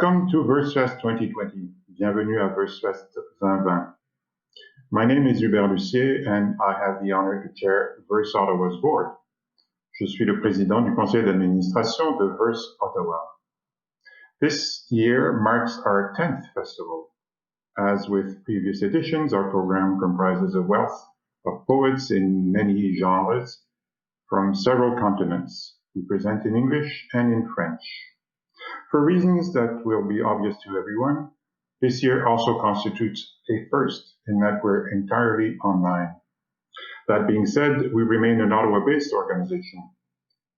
Welcome to Versefest 2020. Bienvenue à Versefest 2020. My name is Hubert Lucier and I have the honor to chair Verse Ottawa's board. Je suis le président du conseil d'administration de Verse Ottawa. This year marks our 10th festival. As with previous editions, our program comprises a wealth of poets in many genres from several continents. We present in English and in French. For reasons that will be obvious to everyone, this year also constitutes a first in that we're entirely online. That being said, we remain an Ottawa-based organization,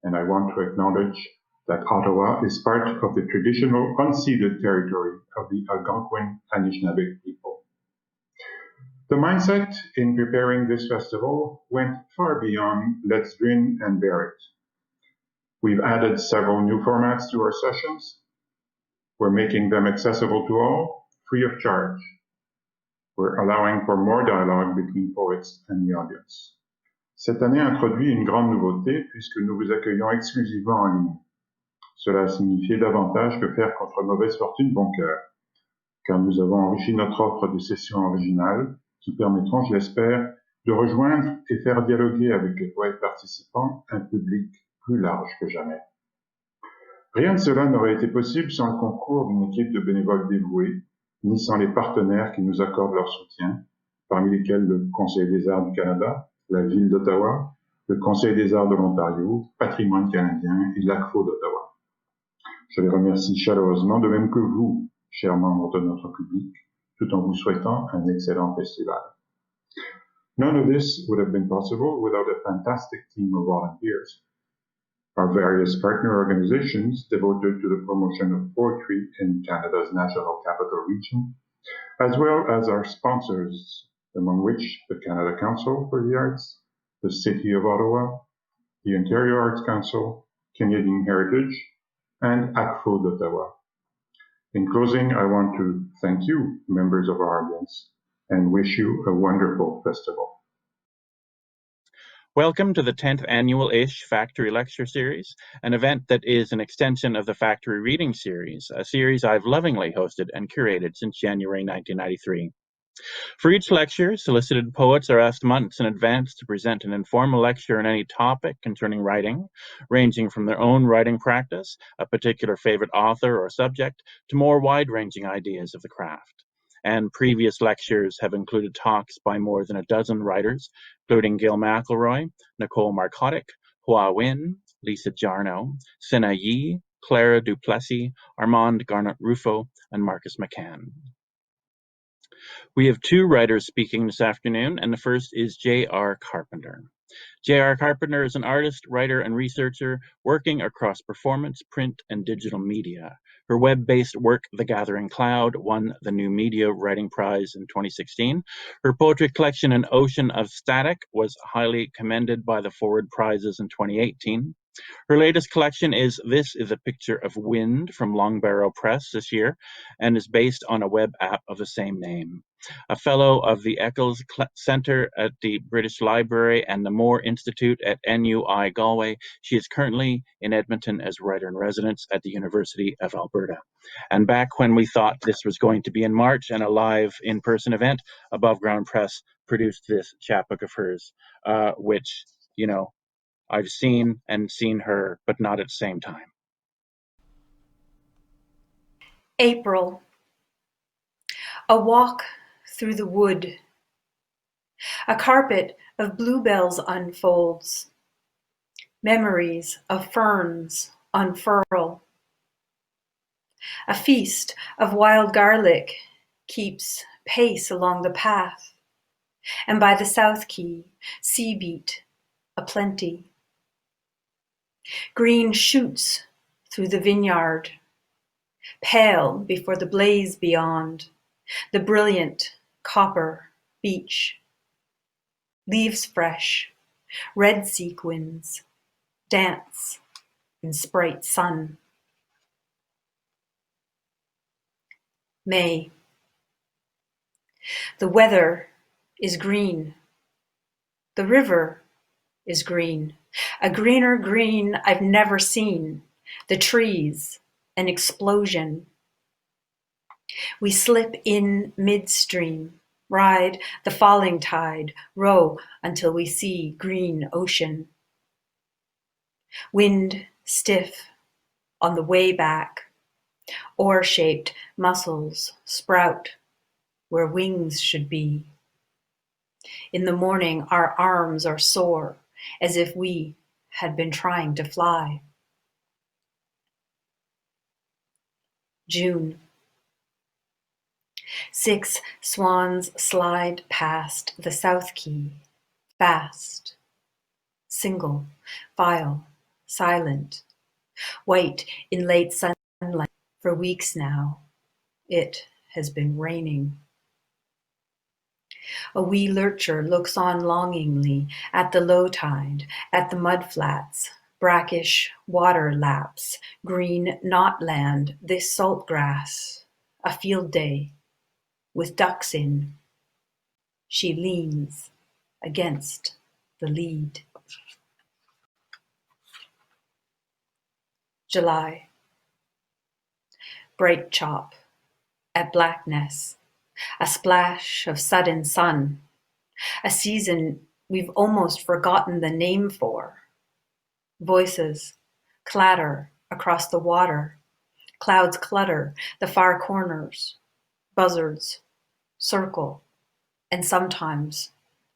and I want to acknowledge that Ottawa is part of the traditional unceded territory of the Algonquin Anishinaabe people. The mindset in preparing this festival went far beyond let's grin and bear it. We've added several new formats to our sessions. We're making them accessible to all, free of charge. We're allowing for more dialogue between poets and the audience. Cette année introduit une grande nouveauté puisque nous vous accueillons exclusivement en ligne. Cela a signifié davantage que faire contre mauvaise fortune bon cœur, car nous avons enrichi notre offre de sessions originales qui permettront, je l'espère, de rejoindre et faire dialoguer avec les poètes participants un public plus large que jamais. Rien de cela n'aurait été possible sans le concours d'une équipe de bénévoles dévoués, ni sans les partenaires qui nous accordent leur soutien, parmi lesquels le Conseil des arts du Canada, la Ville d'Ottawa, le Conseil des arts de l'Ontario, Patrimoine canadien et l'ACFO d'Ottawa. Je les remercie chaleureusement, de même que vous, chers membres de notre public, tout en vous souhaitant un excellent festival. None of this would have been possible without a fantastic team of volunteers. Our various partner organizations devoted to the promotion of poetry in Canada's National Capital Region, as well as our sponsors, among which the Canada Council for the Arts, the City of Ottawa, the Ontario Arts Council, Canadian Heritage, and ACFO d'Ottawa. In closing, I want to thank you, members of our audience, and wish you a wonderful festival. Welcome to the 10th Annual-ish Factory Lecture Series, an event that is an extension of the Factory Reading Series, a series I've lovingly hosted and curated since January 1993. For each lecture, solicited poets are asked months in advance to present an informal lecture on any topic concerning writing, ranging from their own writing practice, a particular favorite author or subject, to more wide-ranging ideas of the craft. And previous lectures have included talks by more than a dozen writers, including Gil McElroy, Nicole Marcotic, Hua Win, Lisa Jarno, Sina Yi, Clara Duplessis, Armand Garnett-Ruffo, and Marcus McCann. We have two writers speaking this afternoon, and the first is J.R. Carpenter. J.R. Carpenter is an artist, writer, and researcher working across performance, print, and digital media. Her web-based work, The Gathering Cloud, won the New Media Writing Prize in 2016. Her poetry collection, An Ocean of Static, was highly commended by the Forward Prizes in 2018. Her latest collection is This is a Picture of Wind from Long Barrow Press this year, and is based on a web app of the same name. A fellow of the Eccles Centre at the British Library and the Moore Institute at NUI Galway, she is currently in Edmonton as writer-in-residence at the University of Alberta. And back when we thought this was going to be in March and a live in-person event, Above Ground Press produced this chapbook of hers, which, you know, I've seen her, but not at the same time. April. A walk through the wood. A carpet of bluebells unfolds. Memories of ferns unfurl. A feast of wild garlic keeps pace along the path, and by the South Quay, sea beat aplenty. Green shoots through the vineyard, pale before the blaze beyond, the brilliant copper beach. Leaves fresh, red sequins, dance in sprite sun. May. The weather is green. The river is green. A greener green I've never seen. The trees, an explosion. We slip in midstream, ride the falling tide, row until we see green ocean. Wind stiff on the way back, oar-shaped muscles sprout where wings should be. In the morning, our arms are sore, as if we had been trying to fly. June. 6 swans slide past the South Quay, fast, single, file, silent, white in late sunlight. For weeks now, it has been raining. A wee lurcher looks on longingly at the low tide, at the mudflats, brackish water laps, green knotland, this salt grass, a field day, with ducks in. She leans against the lead. July. Bright chop at Blackness, a splash of sudden sun, a season we've almost forgotten the name for. Voices clatter across the water, clouds clutter the far corners, buzzards circle, and sometimes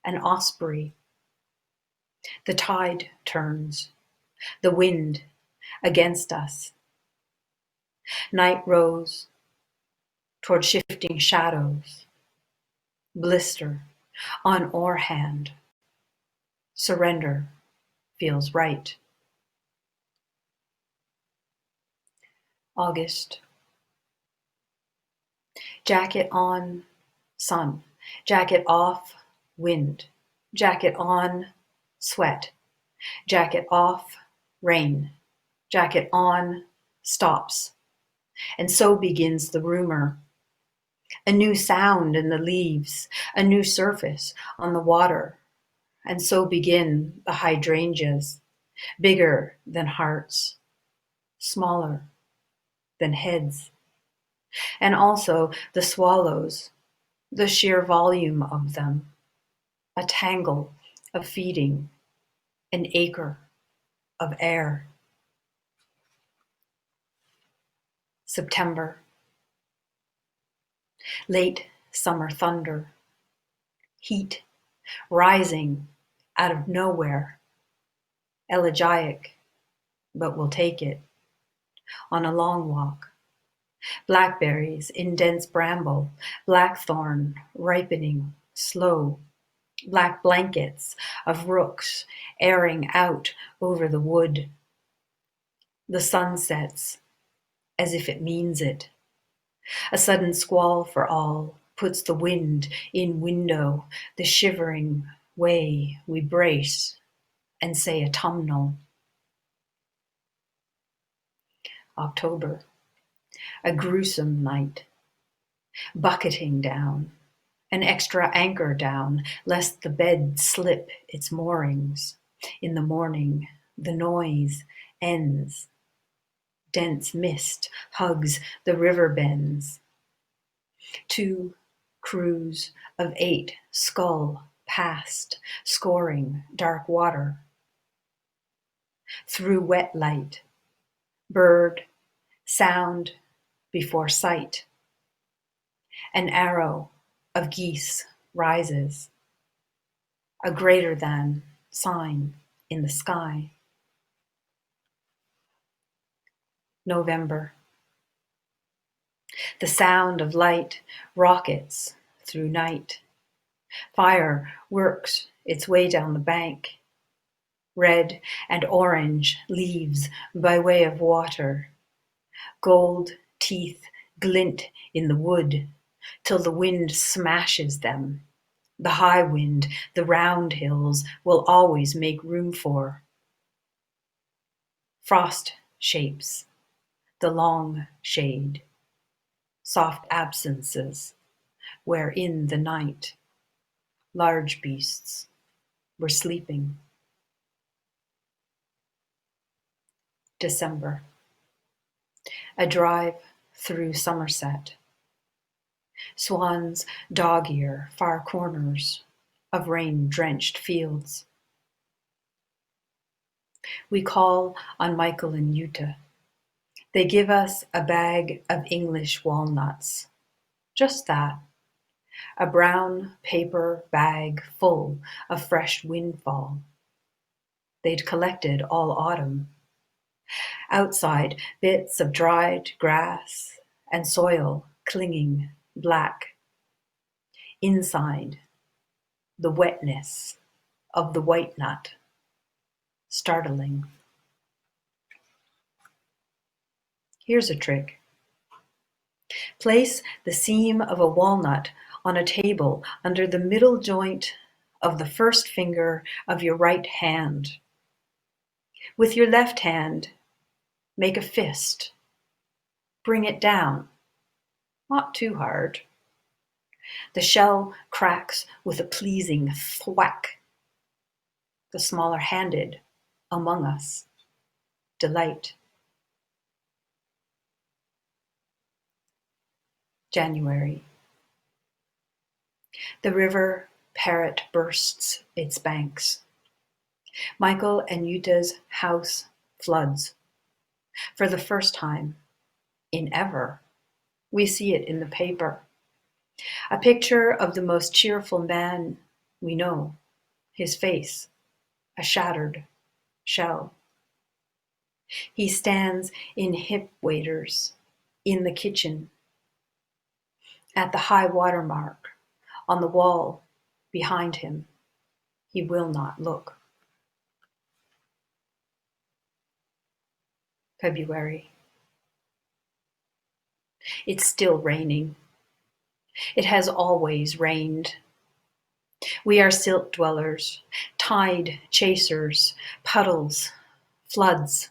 an osprey. The tide turns, the wind against us. Night rose toward shifting shadows, blister on oar hand. Surrender feels right. August. Jacket on, sun. Jacket off, wind. Jacket on, sweat. Jacket off, rain. Jacket on, stops. And so begins the rumor. A new sound in the leaves, a new surface on the water. And so begin the hydrangeas, bigger than hearts, smaller than heads. And also the swallows, the sheer volume of them, a tangle of feeding, an acre of air. September. Late summer thunder, heat rising out of nowhere, elegiac, but we'll take it, on a long walk. Blackberries in dense bramble, blackthorn ripening slow, black blankets of rooks airing out over the wood. The sun sets as if it means it. A sudden squall for all puts the wind in window, the shivering way we brace and say autumnal. October, a gruesome night, bucketing down, an extra anchor down, lest the bed slip its moorings. In the morning, the noise ends. Dense mist hugs the river bends. 2 crews of 8 scull past, scoring dark water. Through wet light, bird, sound before sight. An arrow of geese rises, a greater than sign in the sky. November. The sound of light rockets through night. Fire works its way down the bank. Red and orange leaves by way of water. Gold teeth glint in the wood till the wind smashes them. The high wind the round hills will always make room for. Frost shapes the long shade, soft absences where in the night large beasts were sleeping. December. A drive through Somerset, Swans dog-ear far corners of rain-drenched fields. We call on Michael and Yuta. They give us a bag of English walnuts. Just that. A brown paper bag full of fresh windfall. They'd collected all autumn. Outside, bits of dried grass and soil clinging black. Inside, the wetness of the white nut. Startling. Here's a trick. Place the seam of a walnut on a table under the middle joint of the first finger of your right hand. With your left hand, make a fist. Bring it down, not too hard. The shell cracks with a pleasing thwack. The smaller-handed among us delight. January. The river Parrot bursts its banks. Michael and Yuta's house floods. For the first time in ever, we see it in the paper. A picture of the most cheerful man we know, his face, a shattered shell. He stands in hip waders in the kitchen. At the high water mark on the wall behind him, he will not look. February. It's still raining. It has always rained. We are silt dwellers, tide chasers, puddles, floods,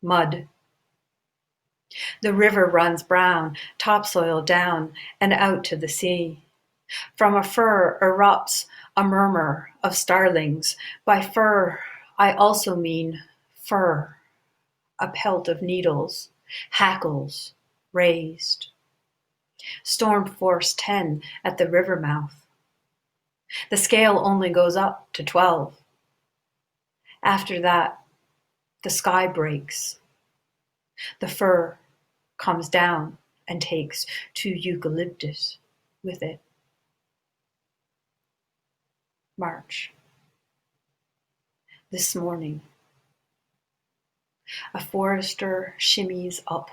mud. The river runs brown, topsoil down and out to the sea. From a fir erupts a murmur of starlings. By fir, I also mean fur, a pelt of needles, hackles, raised. Storm force 10 at the river mouth. The scale only goes up to 12. After that, the sky breaks. The fir comes down and takes 2 eucalyptus with it. March. This morning, a forester shimmies up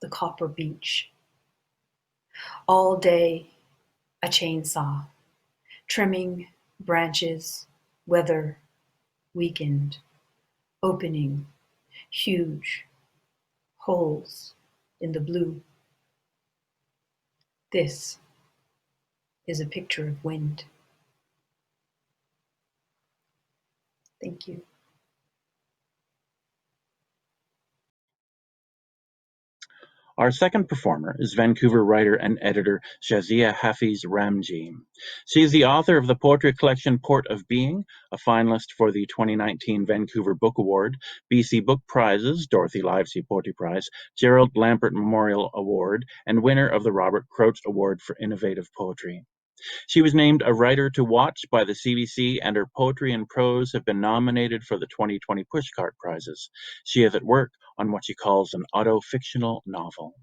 the copper beach. All day, a chainsaw, trimming branches, weather weakened, opening huge holes in the blue. This is a picture of wind. Thank you. Our second performer is Vancouver writer and editor Shazia Hafiz Ramji. She is the author of the poetry collection Port of Being, a finalist for the 2019 Vancouver Book Award, BC Book Prizes, Dorothy Livesey Poetry Prize, Gerald Lampert Memorial Award, and winner of the Robert Crouch Award for Innovative Poetry. She was named a writer to watch by the CBC, and her poetry and prose have been nominated for the 2020 Pushcart Prizes. She is at work on what she calls an auto-fictional novel.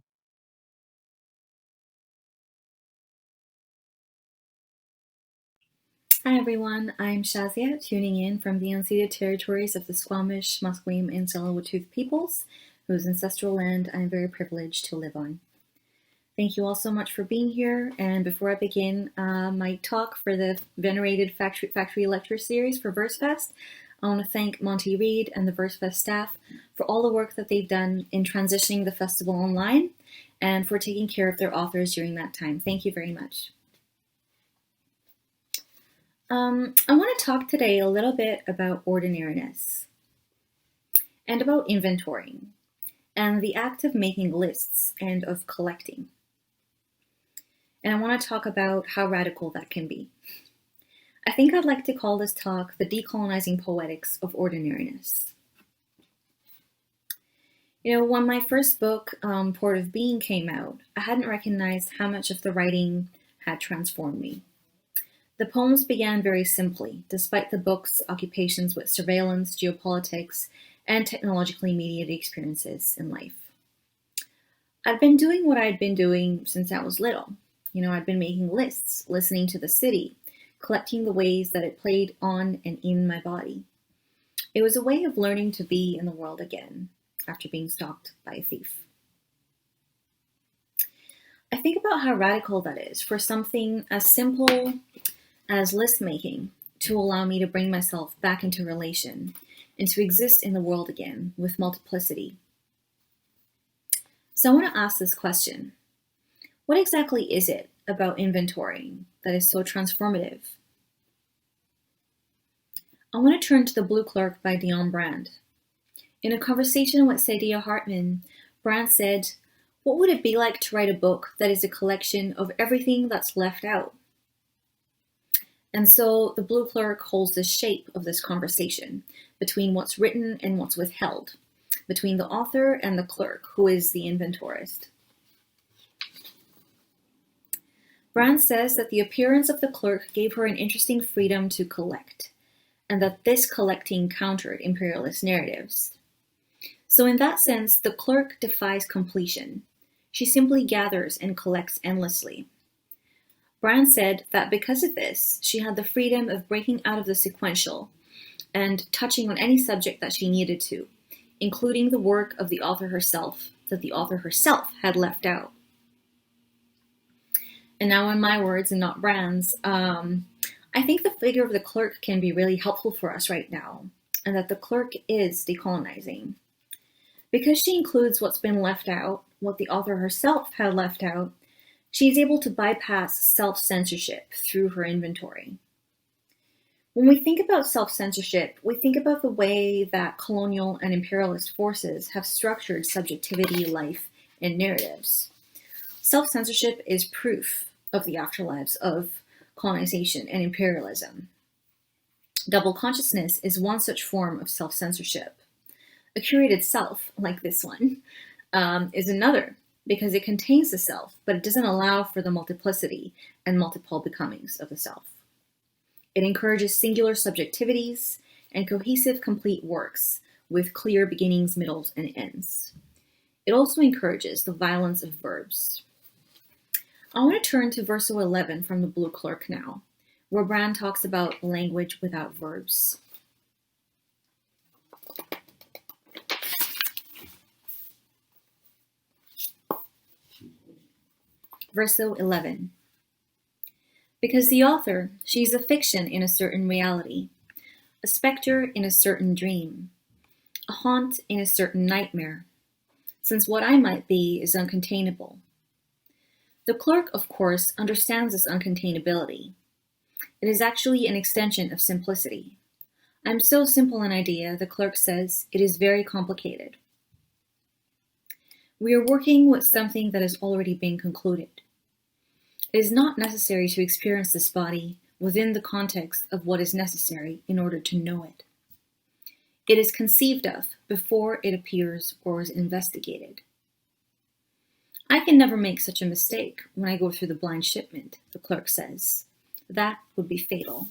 Hi everyone, I'm Shazia, tuning in from the unceded territories of the Squamish, Musqueam, and Tsleil-Waututh peoples, whose ancestral land I'm very privileged to live on. Thank you all so much for being here, and before I begin my talk for the venerated Factory Lecture Series for Versefest, I want to thank Monty Reed and the Versefest staff for all the work that they've done in transitioning the festival online and for taking care of their authors during that time. Thank you very much. I want to talk today a little bit about ordinariness and about inventorying and the act of making lists and of collecting. And I want to talk about how radical that can be. I think I'd like to call this talk the decolonizing poetics of ordinariness. When my first book, Port of Being, came out, I hadn't recognized how much of the writing had transformed me. The poems began very simply, despite the book's occupations with surveillance, geopolitics, and technologically mediated experiences in life. I'd been doing what I'd been doing since I was little. I'd been making lists, listening to the city, collecting the ways that it played on and in my body. It was a way of learning to be in the world again, after being stalked by a thief. I think about how radical that is for something as simple as list making to allow me to bring myself back into relation and to exist in the world again with multiplicity. So I want to ask this question. What exactly is it about inventorying that is so transformative? I want to turn to The Blue Clerk by Dion Brand. In a conversation with Saidiya Hartman, Brand said, "What would it be like to write a book that is a collection of everything that's left out?" And so The Blue Clerk holds the shape of this conversation between what's written and what's withheld, between the author and the clerk, who is the inventorist. Brand says that the appearance of the clerk gave her an interesting freedom to collect, and that this collecting countered imperialist narratives. So in that sense, the clerk defies completion. She simply gathers and collects endlessly. Brand said that because of this, she had the freedom of breaking out of the sequential and touching on any subject that she needed to, including the work of the author herself, that the author herself had left out. And now in my words and not Brand's, I think the figure of the clerk can be really helpful for us right now, and that the clerk is decolonizing. Because she includes what's been left out, what the author herself had left out, she is able to bypass self-censorship through her inventory. When we think about self-censorship, we think about the way that colonial and imperialist forces have structured subjectivity, life, and narratives. Self-censorship is proof of the afterlives of colonization and imperialism. Double consciousness is one such form of self-censorship. A curated self, like this one, is another, because it contains the self, but it doesn't allow for the multiplicity and multiple becomings of the self. It encourages singular subjectivities and cohesive, complete works with clear beginnings, middles, and ends. It also encourages the violence of verbs. I want to turn to verse 11 from The Blue Clerk now, where Brand talks about language without verbs. Verse 11. Because the author, she's a fiction in a certain reality, a specter in a certain dream, a haunt in a certain nightmare, since what I might be is uncontainable. The clerk, of course, understands this uncontainability. It is actually an extension of simplicity. I'm so simple an idea, the clerk says, it is very complicated. We are working with something that has already been concluded. It is not necessary to experience this body within the context of what is necessary in order to know it. It is conceived of before it appears or is investigated. I can never make such a mistake when I go through the blind shipment, the clerk says. That would be fatal.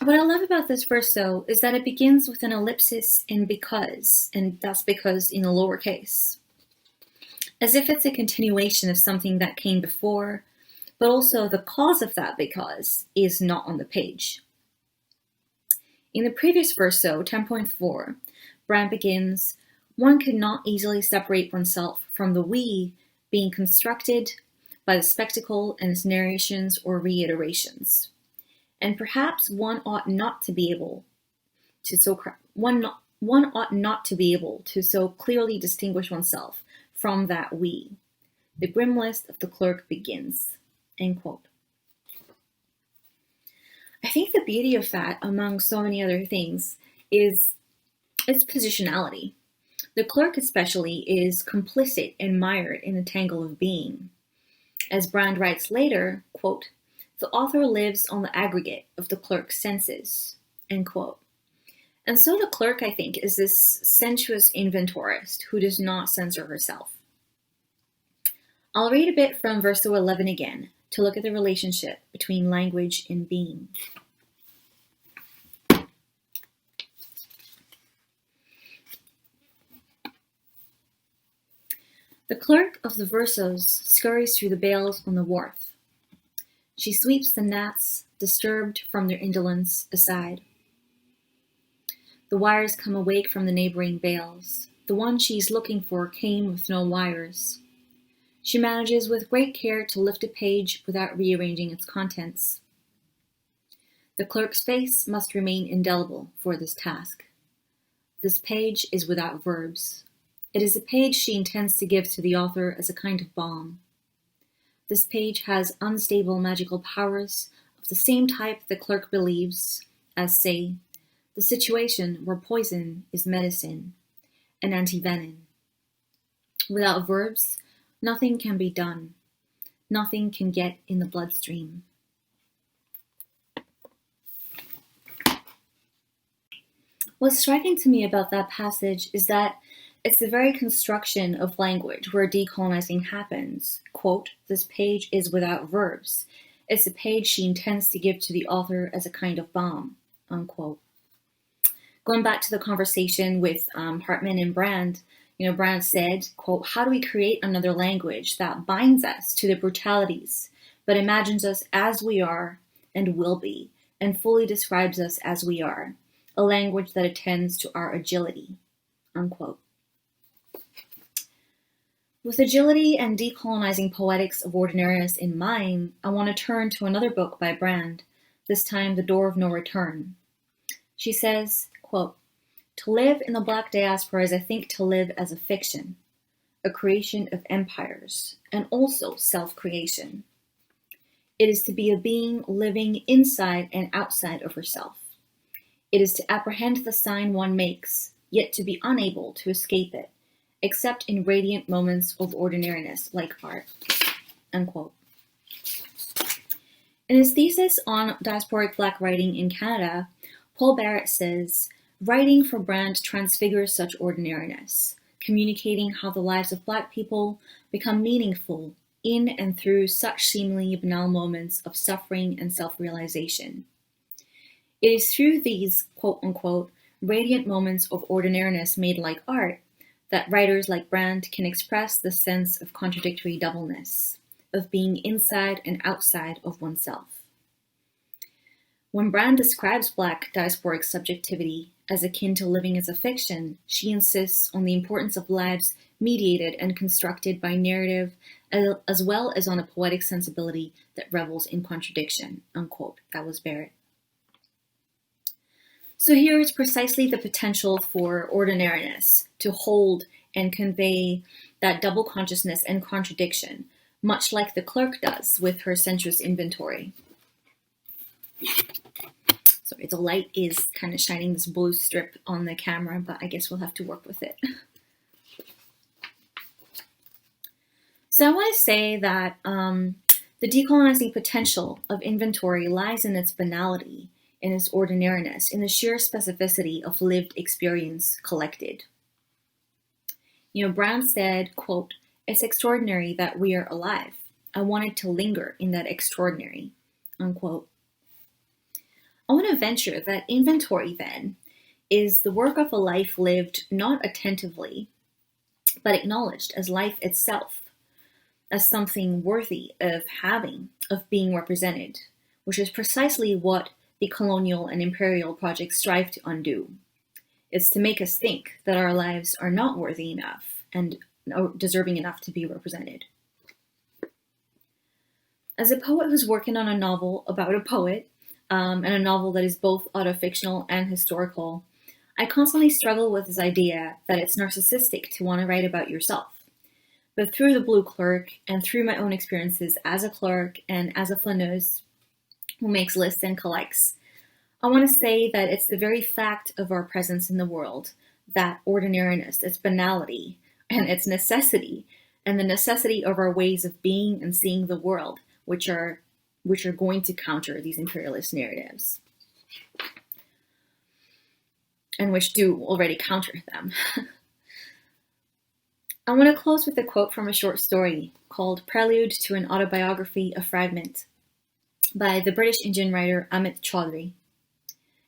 What I love about this verse, though, is that it begins with an ellipsis in because, and that's because in the lowercase. As if it's a continuation of something that came before, but also the cause of that because is not on the page. In the previous verse, though, 10.4, Brand begins, one could not easily separate oneself from the we being constructed by the spectacle and its narrations or reiterations. And perhaps one ought not to be able to so clearly distinguish oneself from that we. The grim list of the clerk begins. End quote. I think the beauty of that, among so many other things, is its positionality. The clerk especially is complicit and mired in the tangle of being. As Brand writes later, quote, the author lives on the aggregate of the clerk's senses, end quote. And so the clerk, I think, is this sensuous inventorist who does not censor herself. I'll read a bit from verse 11 again to look at the relationship between language and being. The clerk of the versos scurries through the bales on the wharf. She sweeps the gnats, disturbed from their indolence, aside. The wires come awake from the neighboring bales. The one she's looking for came with no wires. She manages with great care to lift a page without rearranging its contents. The clerk's face must remain indelible for this task. This page is without verbs. It is a page she intends to give to the author as a kind of balm. This page has unstable magical powers of the same type the clerk believes, as, say, the situation where poison is medicine, an antivenin. Without verbs, nothing can be done. Nothing can get in the bloodstream. What's striking to me about that passage is that it's the very construction of language where decolonizing happens. Quote, this page is without verbs. It's a page she intends to give to the author as a kind of balm, unquote. Going back to the conversation with Hartman and Brand, Brand said, quote, how do we create another language that binds us to the brutalities, but imagines us as we are and will be, and fully describes us as we are, a language that attends to our agility, unquote. With agility and decolonizing poetics of ordinariness in mind, I want to turn to another book by Brand, this time The Door of No Return. She says, quote, to live in the Black diaspora is, I think, to live as a fiction, a creation of empires, and also self-creation. It is to be a being living inside and outside of herself. It is to apprehend the sign one makes, yet to be unable to escape it, except in radiant moments of ordinariness like art, unquote. In his thesis on diasporic Black writing in Canada, Paul Barrett says, writing for Brand transfigures such ordinariness, communicating how the lives of Black people become meaningful in and through such seemingly banal moments of suffering and self-realization. It is through these, quote-unquote, radiant moments of ordinariness made like art that writers like Brand can express the sense of contradictory doubleness, of being inside and outside of oneself. When Brand describes Black diasporic subjectivity as akin to living as a fiction, she insists on the importance of lives mediated and constructed by narrative, as well as on a poetic sensibility that revels in contradiction, unquote. That was Barrett. So here is precisely the potential for ordinariness to hold and convey that double consciousness and contradiction, much like the clerk does with her sensuous inventory. Sorry, the light is kind of shining this blue strip on the camera, but I guess we'll have to work with it. So I want to say that the decolonizing potential of inventory lies in its banality, in its ordinariness, in the sheer specificity of lived experience collected. Brown said, quote, it's extraordinary that we are alive. I wanted to linger in that extraordinary, unquote. I want to venture that inventory, then, is the work of a life lived not attentively, but acknowledged as life itself, as something worthy of having, of being represented, which is precisely what the colonial and imperial projects strive to undo. It's to make us think that our lives are not worthy enough and deserving enough to be represented. As a poet who's working on a novel about a poet, and a novel that is both autofictional and historical, I constantly struggle with this idea that it's narcissistic to want to write about yourself. But through the Blue Clerk and through my own experiences as a clerk and as a flaneuse who makes lists and collects, I want to say that it's the very fact of our presence in the world, that ordinariness, its banality, and its necessity, and the necessity of our ways of being and seeing the world, which are going to counter these imperialist narratives. and which do already counter them. I want to close with a quote from a short story called Prelude to an Autobiography, a Fragment, by the British Indian writer Amit Chaudhry.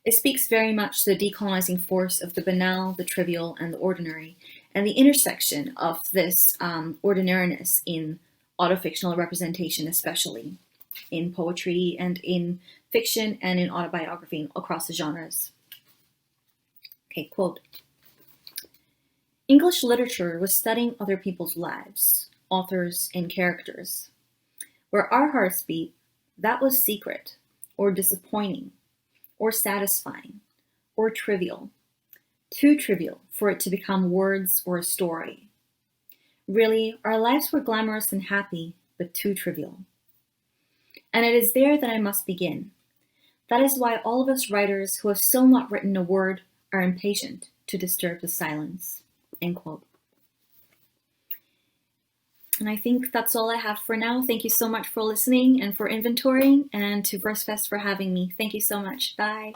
It speaks very much to the decolonizing force of the banal, the trivial, and the ordinary, and the intersection of this ordinariness in autofictional representation, especially in poetry and in fiction and in autobiography across the genres. Okay, quote. English literature was studying other people's lives, authors, and characters. Where our hearts beat, that was secret, or disappointing, or satisfying, or trivial. Too trivial for it to become words or a story. Really, our lives were glamorous and happy, but too trivial. And it is there that I must begin. That is why all of us writers who have still not written a word are impatient to disturb the silence. End quote. And I think that's all I have for now. Thank you so much for listening and for inventorying, and to Versefest for having me. Thank you so much. Bye.